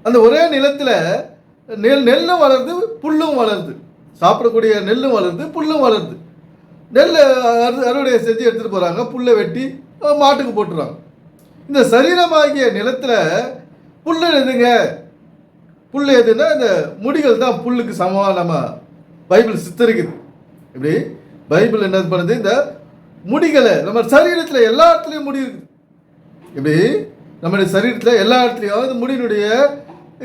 அந்த ஒரே நிலத்தில் நெல்லும் வளருது, புல்லும் வளருது. சாப்பிடக்கூடிய நெல்லும் வளருது, புல்லும் வளருது. நெல் அறுவடை செஞ்சு எடுத்துகிட்டு போகிறாங்க, புல்லை வெட்டி மாட்டுக்கு போட்டுருவாங்க. இந்த சரீரமாகிய நிலத்தில் புல் எதுங்க? புல் எதுன்னா இந்த முடிகள் தான் புல்லுக்கு சமமாக நம்ம பைபிள் சித்தரிக்குது. இப்படி பைபிள் என்ன பண்ணுது, இந்த முடிகளை நம்ம சரீரத்தில் எல்லா இடத்துலையும் முடி இருக்குது. இப்படி நம்முடைய சரீரத்தில் எல்லா இடத்துலையும் இந்த முடியினுடைய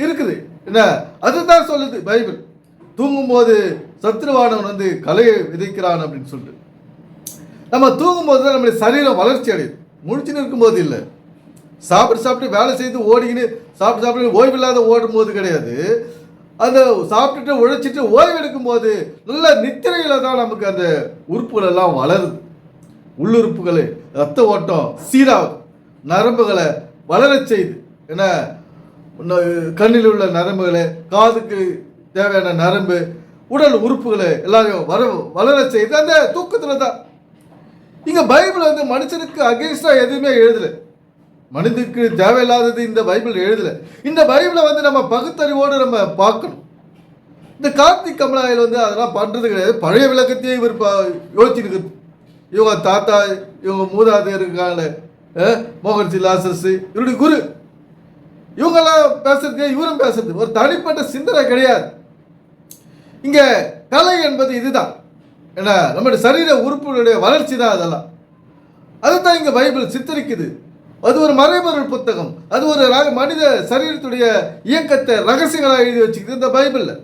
இருக்குது. என்ன அதுதான் சொல்லுது பைபிள். தூங்கும்போது சத்துருவானவன் வந்து கலையை விதைக்கிறான் அப்படின்னு சொல்லிட்டு, நம்ம தூங்கும்போது தான் நம்முடைய சரீரம் வளர்ச்சி அடையுது. முழிச்சுன்னு இருக்கும்போது இல்லை. சாப்பிட்டு வேலை செய்து ஓடிக்கின்னு சாப்பிட்டு ஓய்வில்லாத ஓடும் போது கிடையாது. அந்த சாப்பிட்டுட்டு உழைச்சிட்டு ஓய்வு எடுக்கும் போது நல்ல நித்திரையில தான் நமக்கு அந்த உறுப்புகள் எல்லாம் வளருது. உள்ளுறுப்புகளை ரத்த ஓட்டம் சீராகும், நரம்புகளை வளரச் செய்து. ஏன்னா கண்ணில் உள்ள நரம்புகளை, காதுக்கு தேவையான நரம்பு, உடல் உறுப்புகளை எல்லாரையும் வளர செய்து அந்த தூக்கத்தில் தான். இங்கே பைபிள் வந்து மனுஷனுக்கு அகேன்ஸ்டாக எதுவுமே எழுதலை. மனிதனுக்கு தேவையில்லாதது இந்த பைபிள் எழுதலை. இந்த பைபிளை வந்து நம்ம பகுத்தறிவோடு நம்ம பார்க்கணும். இந்த கார்த்திக் கமலாயில் வந்து அதெல்லாம் பண்ணுறது கிடையாது. பழைய விளக்கத்தையே இவர் யோசிச்சுருக்கு. இவங்க தாத்தா, இவங்க மூதாதையர் இருக்காங்களே, மோகன்சி லாசஸ், இவருடைய குரு, இவங்கெல்லாம் பேசுறது, இவரும் பேசுறது ஒரு தனிப்பட்ட சிந்தனை கிடையாது. இங்கே கலை என்பது இதுதான். ஏன்னா நம்முடைய சரீர உறுப்புகளுடைய வளர்ச்சி தான் அதெல்லாம். அதுதான் இங்கே பைபிள் சித்தரிக்குது. அது ஒரு மறைபொருள் புத்தகம். அது ஒரு மனித சரீரத்துடைய இயக்கத்தை ரகசியங்களாக எழுதி வச்சுக்குது இந்த பைபிளில்.